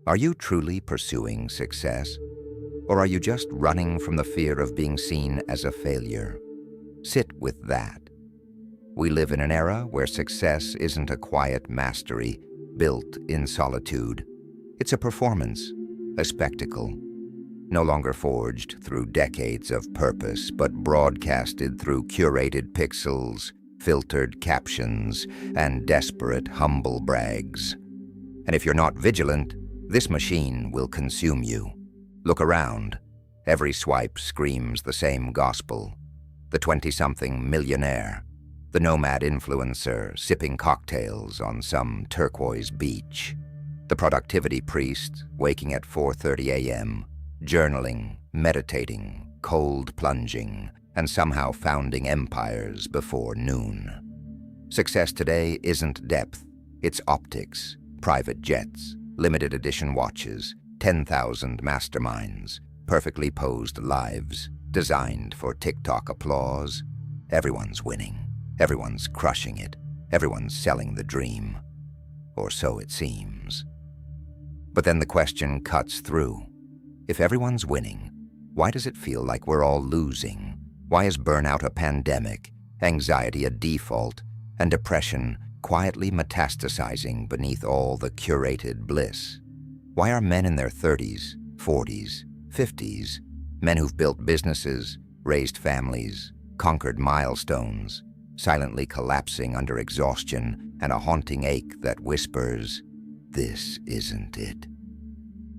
Are you truly pursuing success? Or are you just running from the fear of being seen as a failure? Sit with that. We live in an era where success isn't a quiet mastery built in solitude. It's a performance, a spectacle, no longer forged through decades of purpose, but broadcasted through curated pixels, filtered captions, and desperate humble brags. And if you're not vigilant, this machine will consume you. Look around. Every swipe screams the same gospel. The 20-something millionaire, the nomad influencer sipping cocktails on some turquoise beach, the productivity priest waking at 4:30 a.m., journaling, meditating, cold plunging, and somehow founding empires before noon. Success today isn't depth, it's optics, private jets, limited edition watches, 10,000 masterminds, perfectly posed lives, designed for TikTok applause. Everyone's winning, everyone's crushing it, everyone's selling the dream. Or so it seems. But then the question cuts through. If everyone's winning, why does it feel like we're all losing? Why is burnout a pandemic, anxiety a default, and depression quietly metastasizing beneath all the curated bliss? Why are men in their 30s, 40s, 50s, men who've built businesses, raised families, conquered milestones, silently collapsing under exhaustion and a haunting ache that whispers, "This isn't it"?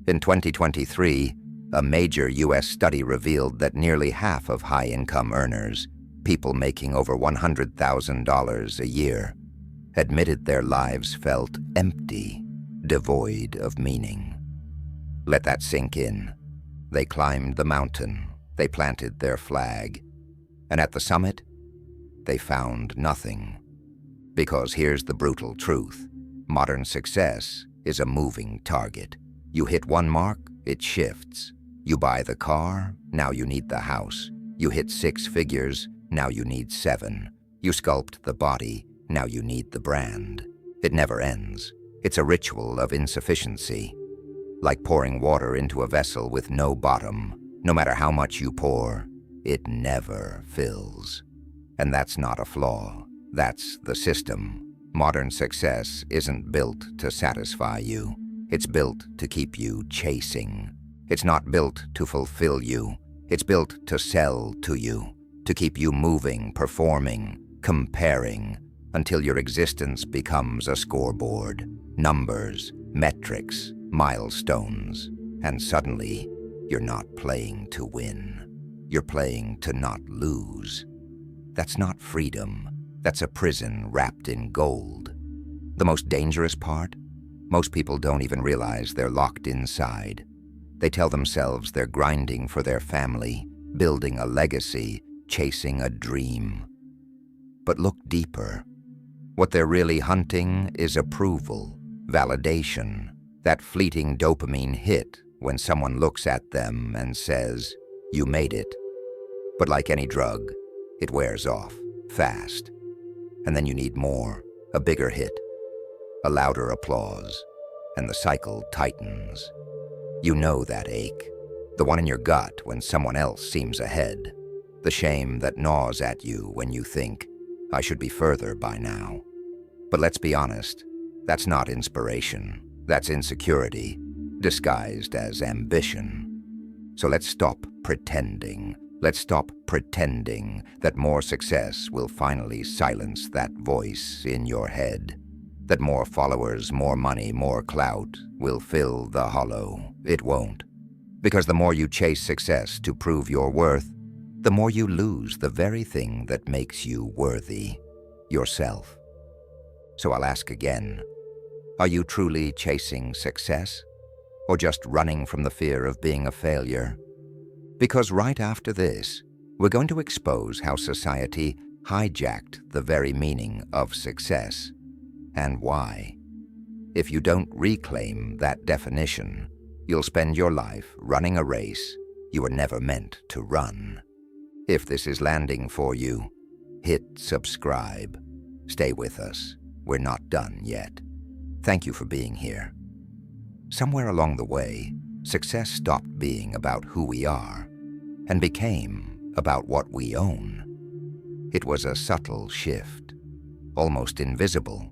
In 2023, a major U.S. study revealed that nearly half of high-income earners, people making over $100,000 a year, admitted their lives felt empty, devoid of meaning. Let that sink in. They climbed the mountain, they planted their flag, and at the summit, they found nothing. Because here's the brutal truth. Modern success is a moving target. You hit one mark, it shifts. You buy the car, now you need the house. You hit 6 figures, now you need 7. You sculpt the body, now you need the brand. It never ends. It's a ritual of insufficiency. Like pouring water into a vessel with no bottom. No matter how much you pour, it never fills. And that's not a flaw. That's the system. Modern success isn't built to satisfy you. It's built to keep you chasing. It's not built to fulfill you. It's built to sell to you, to keep you moving, performing, comparing, until your existence becomes a scoreboard. Numbers, metrics, milestones. And suddenly, you're not playing to win. You're playing to not lose. That's not freedom. That's a prison wrapped in gold. The most dangerous part? Most people don't even realize they're locked inside. They tell themselves they're grinding for their family, building a legacy, chasing a dream. But look deeper. What they're really hunting is approval, validation, that fleeting dopamine hit when someone looks at them and says, "You made it." But like any drug, it wears off, fast. And then you need more, a bigger hit, a louder applause, and the cycle tightens. You know that ache, the one in your gut when someone else seems ahead, the shame that gnaws at you when you think, "I should be further by now." But let's be honest, that's not inspiration, that's insecurity, disguised as ambition. So let's stop pretending. Let's stop pretending that more success will finally silence that voice in your head. That more followers, more money, more clout will fill the hollow. It won't. Because the more you chase success to prove your worth, the more you lose the very thing that makes you worthy, yourself. So I'll ask again, are you truly chasing success? Or just running from the fear of being a failure? Because right after this, we're going to expose how society hijacked the very meaning of success, and why. If you don't reclaim that definition, you'll spend your life running a race you were never meant to run. If this is landing for you, hit subscribe. Stay with us. We're not done yet. Thank you for being here. Somewhere along the way, success stopped being about who we are and became about what we own. It was a subtle shift, almost invisible,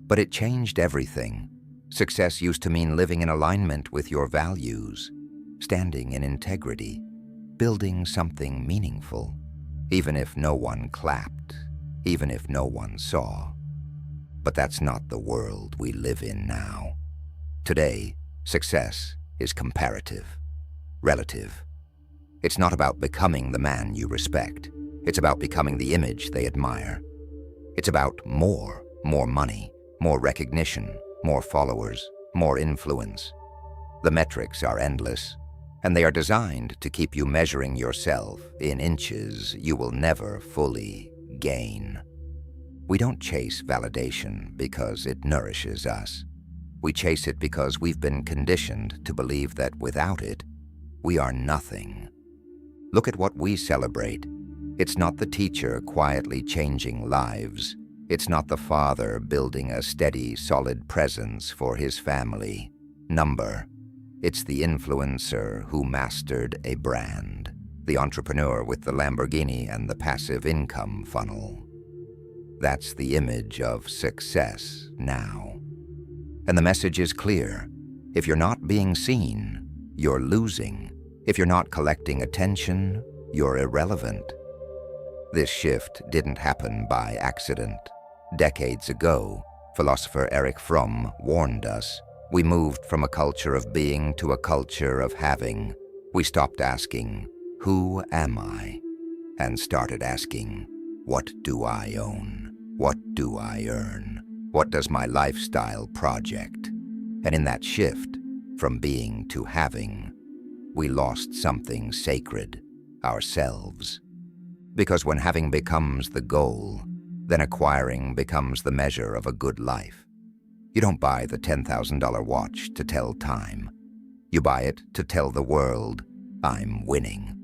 but it changed everything. Success used to mean living in alignment with your values, standing in integrity, building something meaningful, even if no one clapped, even if no one saw. But that's not the world we live in now. Today, success is comparative, relative. It's not about becoming the man you respect. It's about becoming the image they admire. It's about more money, more recognition, more followers, more influence. The metrics are endless, and they are designed to keep you measuring yourself in inches you will never fully gain. We don't chase validation because it nourishes us. We chase it because we've been conditioned to believe that without it, we are nothing. Look at what we celebrate. It's not the teacher quietly changing lives. It's not the father building a steady, solid presence for his family. It's the influencer who mastered a brand, the entrepreneur with the Lamborghini and the passive income funnel. That's the image of success now. And the message is clear. If you're not being seen, you're losing. If you're not collecting attention, you're irrelevant. This shift didn't happen by accident. Decades ago, philosopher Erich Fromm warned us. We moved from a culture of being to a culture of having. We stopped asking, "Who am I?" and started asking, "What do I own? What do I earn? What does my lifestyle project?" And in that shift, from being to having, we lost something sacred, ourselves. Because when having becomes the goal, then acquiring becomes the measure of a good life. You don't buy the $10,000 watch to tell time. You buy it to tell the world, "I'm winning."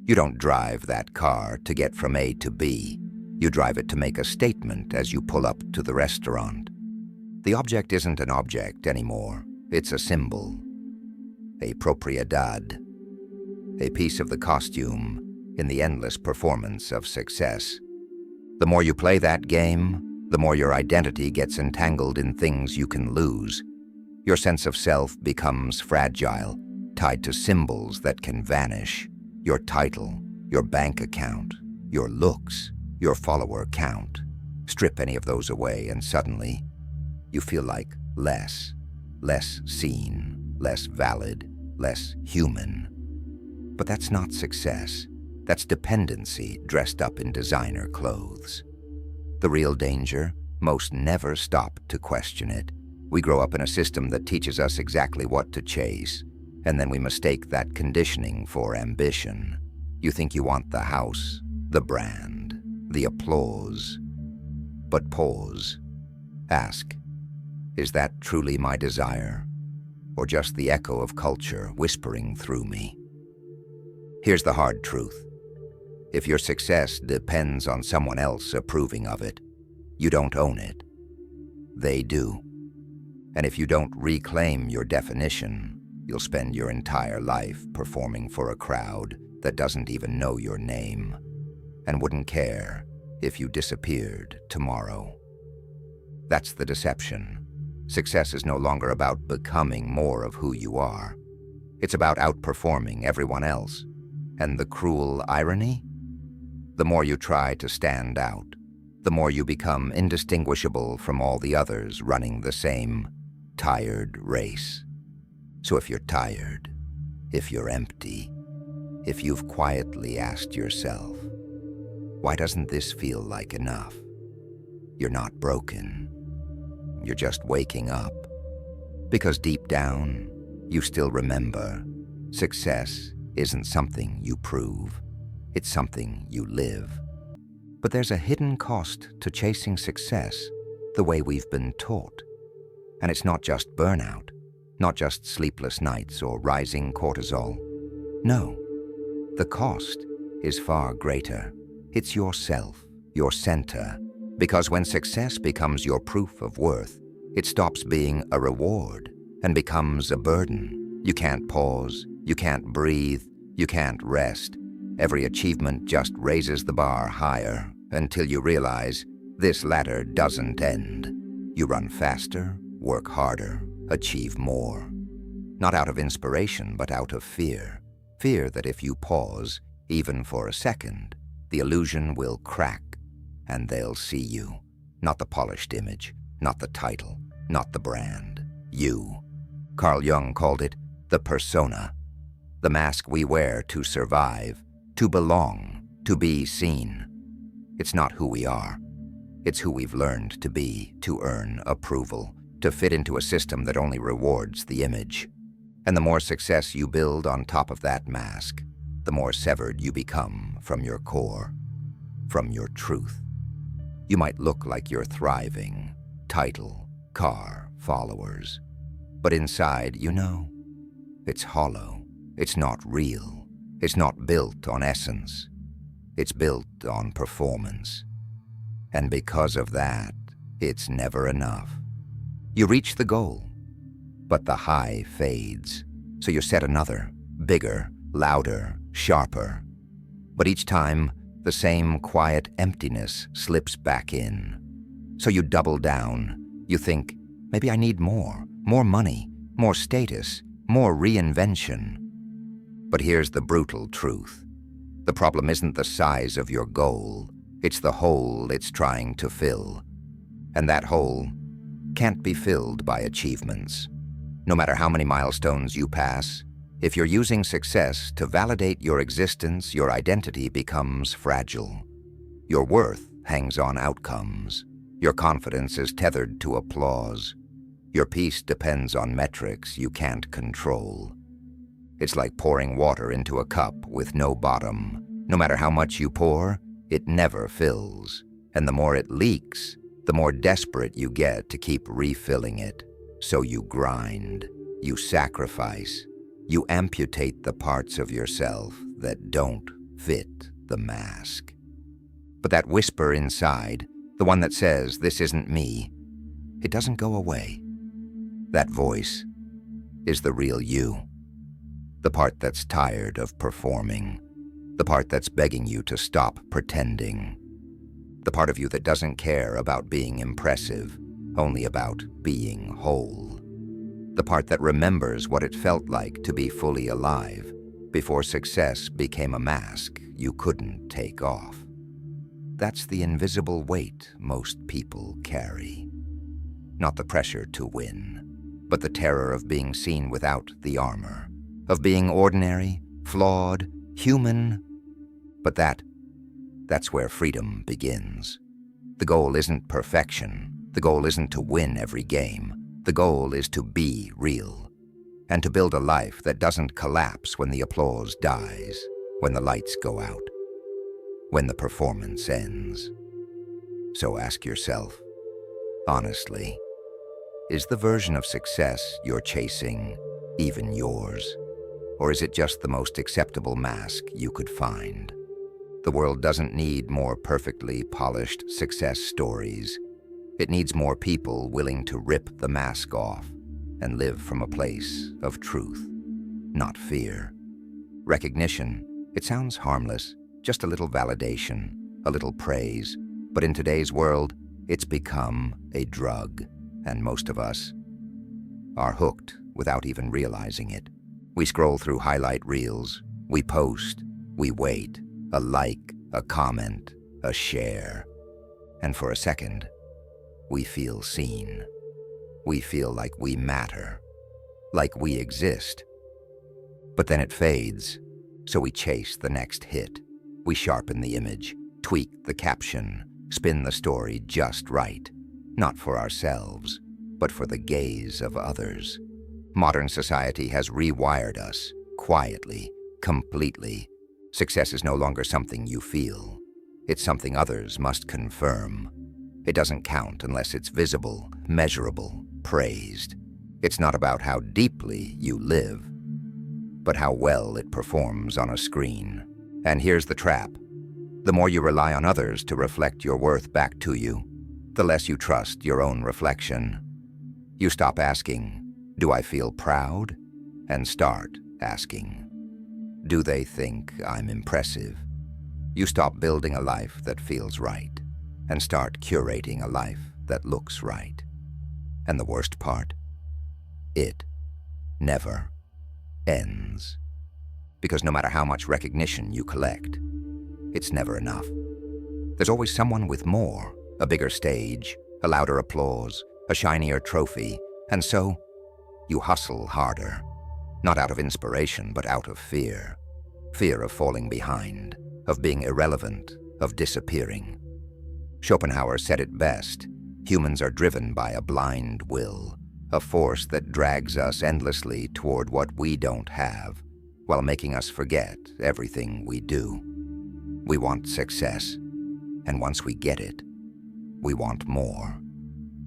You don't drive that car to get from A to B. You drive it to make a statement as you pull up to the restaurant. The object isn't an object anymore. It's a symbol, a propriedad, a piece of the costume in the endless performance of success. The more you play that game, the more your identity gets entangled in things you can lose. Your sense of self becomes fragile, tied to symbols that can vanish. Your title, your bank account, your looks, your follower count. Strip any of those away and suddenly you feel like less seen, less valid, less human. But that's not success. That's dependency dressed up in designer clothes. The real danger, most never stop to question it. We grow up in a system that teaches us exactly what to chase, and then we mistake that conditioning for ambition. You think you want the house, the brand, the applause. But pause. Ask, is that truly my desire, or just the echo of culture whispering through me? Here's the hard truth. If your success depends on someone else approving of it, you don't own it. They do. And if you don't reclaim your definition, you'll spend your entire life performing for a crowd that doesn't even know your name and wouldn't care if you disappeared tomorrow. That's the deception. Success is no longer about becoming more of who you are. It's about outperforming everyone else. And the cruel irony? The more you try to stand out, the more you become indistinguishable from all the others running the same tired race. So if you're tired, if you're empty, if you've quietly asked yourself, why doesn't this feel like enough? You're not broken. You're just waking up. Because deep down, you still remember, success isn't something you prove. It's something you live. But there's a hidden cost to chasing success the way we've been taught. And it's not just burnout, not just sleepless nights or rising cortisol. No, the cost is far greater. It's yourself, your center. Because when success becomes your proof of worth, it stops being a reward and becomes a burden. You can't pause, you can't breathe, you can't rest. Every achievement just raises the bar higher until you realize this ladder doesn't end. You run faster, work harder, achieve more. Not out of inspiration, but out of fear. Fear that if you pause, even for a second, the illusion will crack and they'll see you. Not the polished image, not the title, not the brand. You. Carl Jung called it the persona. The mask we wear to survive, to belong, to be seen. It's not who we are. It's who we've learned to be, to earn approval, to fit into a system that only rewards the image. And the more success you build on top of that mask, the more severed you become from your core, from your truth. You might look like you're thriving, title, car, followers. But inside, it's hollow. It's not real. It's not built on essence. It's built on performance. And because of that, it's never enough. You reach the goal, but the high fades. So you set another, bigger, louder, sharper. But each time, the same quiet emptiness slips back in. So you double down. You think, maybe I need more money, more status, more reinvention. But here's the brutal truth. The problem isn't the size of your goal. It's the hole it's trying to fill. And that hole can't be filled by achievements. No matter how many milestones you pass, if you're using success to validate your existence, your identity becomes fragile. Your worth hangs on outcomes. Your confidence is tethered to applause. Your peace depends on metrics you can't control. It's like pouring water into a cup with no bottom. No matter how much you pour, it never fills. And the more it leaks, the more desperate you get to keep refilling it. So you grind, you sacrifice, you amputate the parts of yourself that don't fit the mask. But that whisper inside, the one that says, "This isn't me," it doesn't go away. That voice is the real you. The part that's tired of performing. The part that's begging you to stop pretending. The part of you that doesn't care about being impressive, only about being whole. The part that remembers what it felt like to be fully alive before success became a mask you couldn't take off. That's the invisible weight most people carry. Not the pressure to win, but the terror of being seen without the armor, of being ordinary, flawed, human. But that's where freedom begins. The goal isn't perfection. The goal isn't to win every game. The goal is to be real, and to build a life that doesn't collapse when the applause dies, when the lights go out, when the performance ends. So ask yourself, honestly, is the version of success you're chasing even yours? Or is it just the most acceptable mask you could find? The world doesn't need more perfectly polished success stories. It needs more people willing to rip the mask off and live from a place of truth, not fear. Recognition, it sounds harmless, just a little validation, a little praise. But in today's world, it's become a drug, and most of us are hooked without even realizing it. We scroll through highlight reels, we post, we wait, a like, a comment, a share. And for a second, we feel seen. We feel like we matter, like we exist. But then it fades, so we chase the next hit. We sharpen the image, tweak the caption, spin the story just right, not for ourselves, but for the gaze of others. Modern society has rewired us, quietly, completely. Success is no longer something you feel. It's something others must confirm. It doesn't count unless it's visible, measurable, praised. It's not about how deeply you live, but how well it performs on a screen. And here's the trap. The more you rely on others to reflect your worth back to you, the less you trust your own reflection. You stop asking, Do I feel proud? And start asking, do they think I'm impressive? You stop building a life that feels right and start curating a life that looks right. And the worst part? It never ends. Because no matter how much recognition you collect, it's never enough. There's always someone with more, a bigger stage, a louder applause, a shinier trophy, and so you hustle harder, not out of inspiration, but out of fear. Fear of falling behind, of being irrelevant, of disappearing. Schopenhauer said it best: humans are driven by a blind will, a force that drags us endlessly toward what we don't have, while making us forget everything we do. We want success, and once we get it, we want more.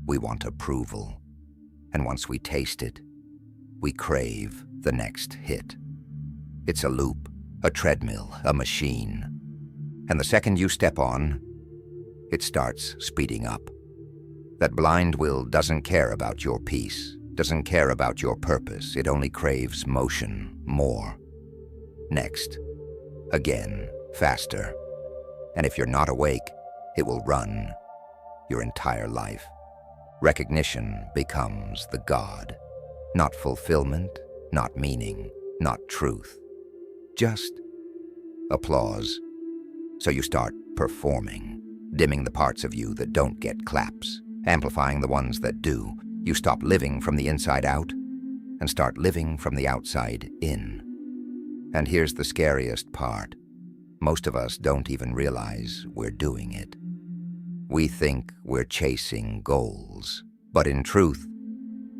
We want approval, and once we taste it, we crave the next hit. It's a loop, a treadmill, a machine. And the second you step on, it starts speeding up. That blind will doesn't care about your peace, doesn't care about your purpose. It only craves motion, more. Next. Again, faster. And if you're not awake, it will run your entire life. Recognition becomes the god. Not fulfillment, not meaning, not truth. Just applause. So you start performing, dimming the parts of you that don't get claps, amplifying the ones that do. You stop living from the inside out and start living from the outside in. And here's the scariest part. Most of us don't even realize we're doing it. We think we're chasing goals, but in truth,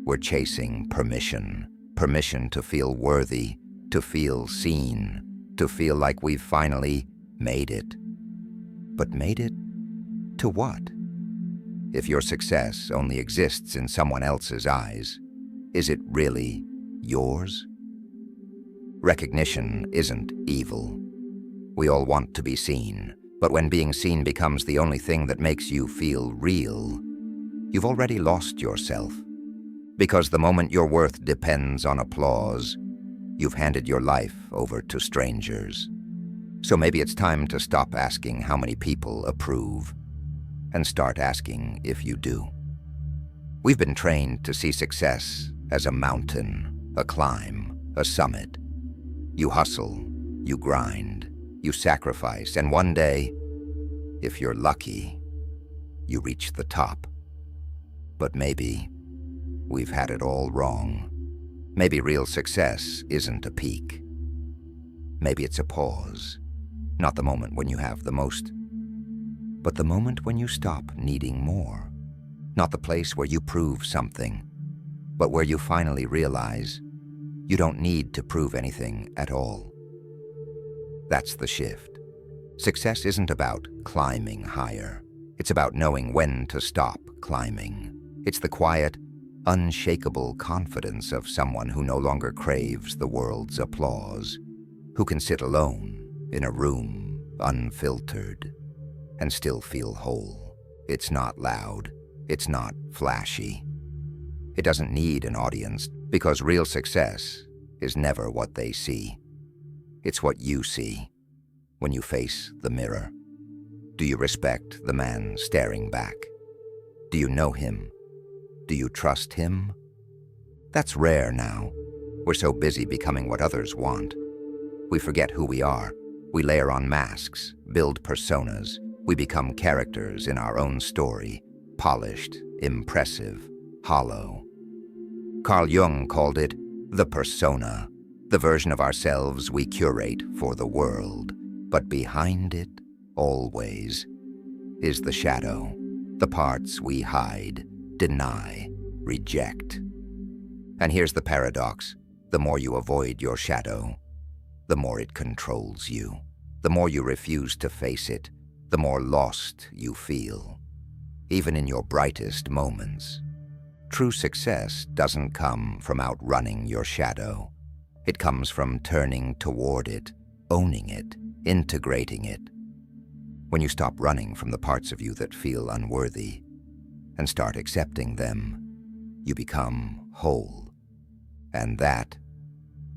we're chasing permission. Permission to feel worthy, to feel seen, to feel like we've finally made it. But made it to what? If your success only exists in someone else's eyes, is it really yours? Recognition isn't evil. We all want to be seen, but when being seen becomes the only thing that makes you feel real, you've already lost yourself. Because the moment your worth depends on applause, you've handed your life over to strangers. So maybe it's time to stop asking how many people approve and start asking if you do. We've been trained to see success as a mountain, a climb, a summit. You hustle, you grind, you sacrifice, and one day, if you're lucky, you reach the top. But maybe we've had it all wrong. Maybe real success isn't a peak. Maybe it's a pause, not the moment when you have the most, but the moment when you stop needing more. Not the place where you prove something, but where you finally realize you don't need to prove anything at all. That's the shift. Success isn't about climbing higher. It's about knowing when to stop climbing. It's the quiet, unshakable confidence of someone who no longer craves the world's applause, who can sit alone in a room, unfiltered, and still feel whole. It's not loud. It's not flashy. It doesn't need an audience, because real success is never what they see. It's what you see when you face the mirror. Do you respect the man staring back? Do you know him? Do you trust him? That's rare now. We're so busy becoming what others want. We forget who we are. We layer on masks, build personas. We become characters in our own story, polished, impressive, hollow. Carl Jung called it the persona, the version of ourselves we curate for the world. But behind it, always, is the shadow, the parts we hide, deny, reject. And here's the paradox. The more you avoid your shadow, the more it controls you. The more you refuse to face it, the more lost you feel, even in your brightest moments. True success doesn't come from outrunning your shadow. It comes from turning toward it, owning it, integrating it. When you stop running from the parts of you that feel unworthy and start accepting them, you become whole. And that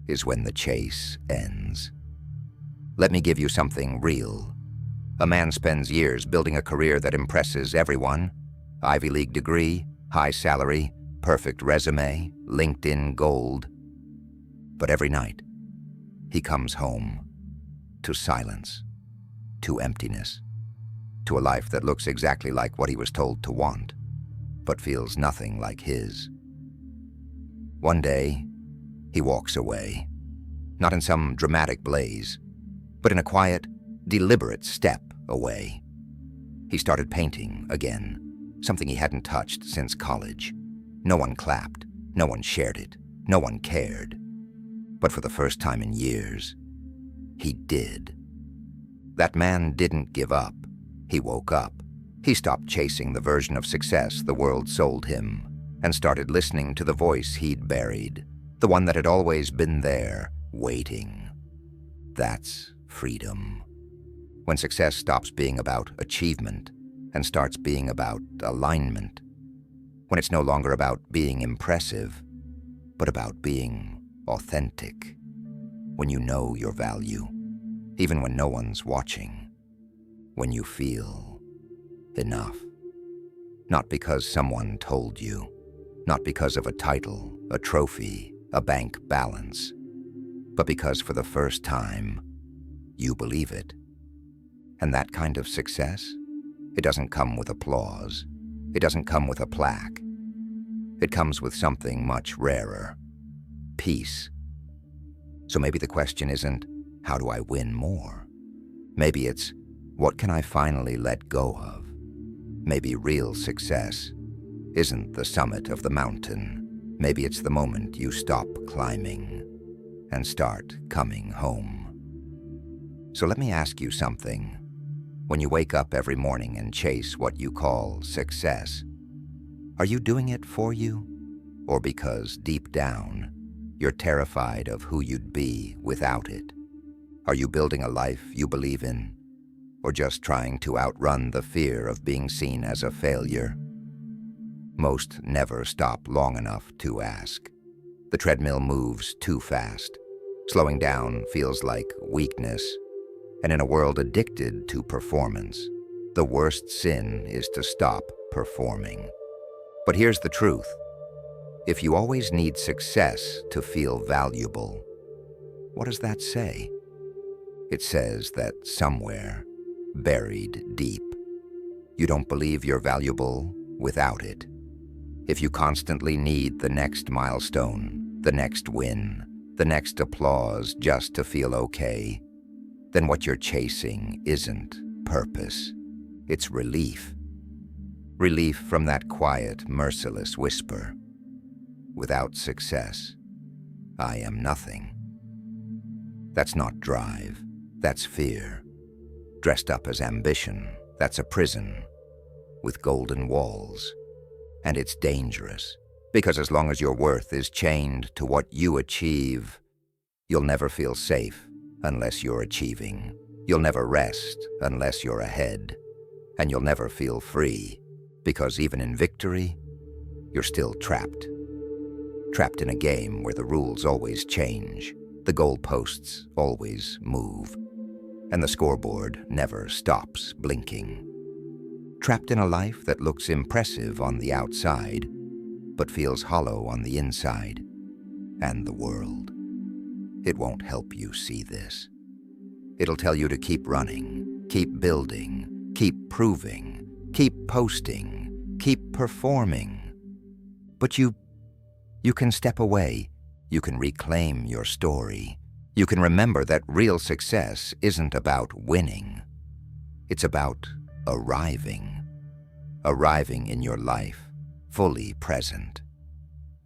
is when the chase ends. Let me give you something real. A man spends years building a career that impresses everyone. Ivy League degree, high salary, perfect resume, LinkedIn gold. But every night, he comes home to silence, to emptiness, to a life that looks exactly like what he was told to want, but feels nothing like his. One day, he walks away, not in some dramatic blaze, but in a quiet, deliberate step away. He started painting again, something he hadn't touched since college. No one clapped, no one shared it, no one cared. But for the first time in years, he did. That man didn't give up. He woke up. He stopped chasing the version of success the world sold him and started listening to the voice he'd buried, the one that had always been there, waiting. That's freedom. When success stops being about achievement and starts being about alignment. When it's no longer about being impressive, but about being authentic. When you know your value, even when no one's watching. When you feel enough. Not because someone told you, not because of a title, a trophy, a bank balance, but because for the first time, you believe it. And that kind of success, it doesn't come with applause. It doesn't come with a plaque. It comes with something much rarer, peace. So maybe the question isn't, how do I win more? Maybe it's, what can I finally let go of? Maybe real success isn't the summit of the mountain. Maybe it's the moment you stop climbing and start coming home. So let me ask you something. When you wake up every morning and chase what you call success, are you doing it for you? Or because deep down, you're terrified of who you'd be without it? Are you building a life you believe in? Or just trying to outrun the fear of being seen as a failure? Most never stop long enough to ask. The treadmill moves too fast. Slowing down feels like weakness. And in a world addicted to performance, the worst sin is to stop performing. But here's the truth. If you always need success to feel valuable, what does that say? It says that somewhere, buried deep, you don't believe you're valuable without it. If you constantly need the next milestone, the next win, the next applause just to feel okay, then what you're chasing isn't purpose. It's relief. Relief from that quiet, merciless whisper. Without success, I am nothing. That's not drive. That's fear. Dressed up as ambition, that's a prison with golden walls. And it's dangerous, because as long as your worth is chained to what you achieve, you'll never feel safe unless you're achieving. You'll never rest unless you're ahead. And you'll never feel free, because even in victory, you're still trapped. Trapped in a game where the rules always change, the goalposts always move, and the scoreboard never stops blinking. Trapped in a life that looks impressive on the outside, but feels hollow on the inside, and the world. It won't help you see this. It'll tell you to keep running, keep building, keep proving, keep posting, keep performing. But you can step away. You can reclaim your story. You can remember that real success isn't about winning. It's about arriving. Arriving in your life, fully present,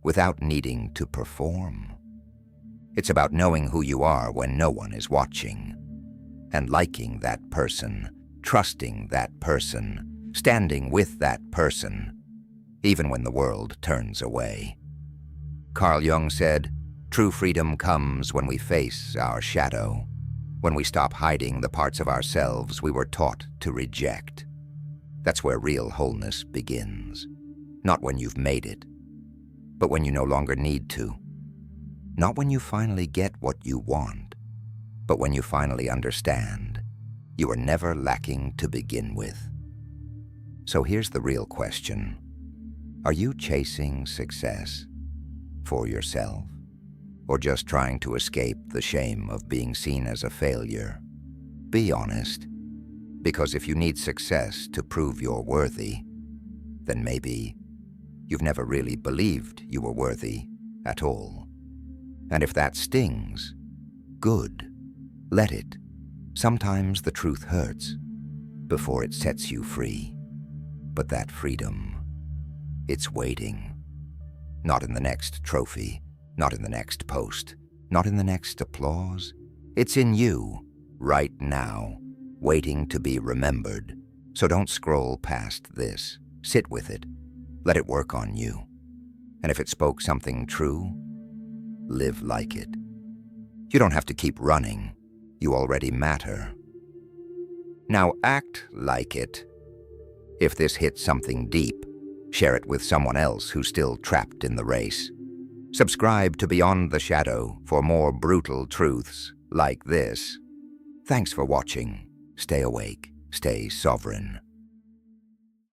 without needing to perform. It's about knowing who you are when no one is watching, and liking that person, trusting that person, standing with that person, even when the world turns away. Carl Jung said, "True freedom comes when we face our shadow, when we stop hiding the parts of ourselves we were taught to reject." That's where real wholeness begins. Not when you've made it, but when you no longer need to. Not when you finally get what you want, but when you finally understand you are never lacking to begin with. So here's the real question. Are you chasing success for yourself, or just trying to escape the shame of being seen as a failure? Be honest, because if you need success to prove you're worthy, then maybe you've never really believed you were worthy at all. And if that stings, good, let it. Sometimes the truth hurts before it sets you free. But that freedom, it's waiting. Not in the next trophy, not in the next post, not in the next applause. It's in you, right now, waiting to be remembered. So don't scroll past this. Sit with it. Let it work on you. And if it spoke something true, live like it. You don't have to keep running. You already matter. Now act like it. If this hits something deep, share it with someone else who's still trapped in the race. Subscribe to Beyond the Shadow for more brutal truths like this. Thanks for watching. Stay awake, stay sovereign.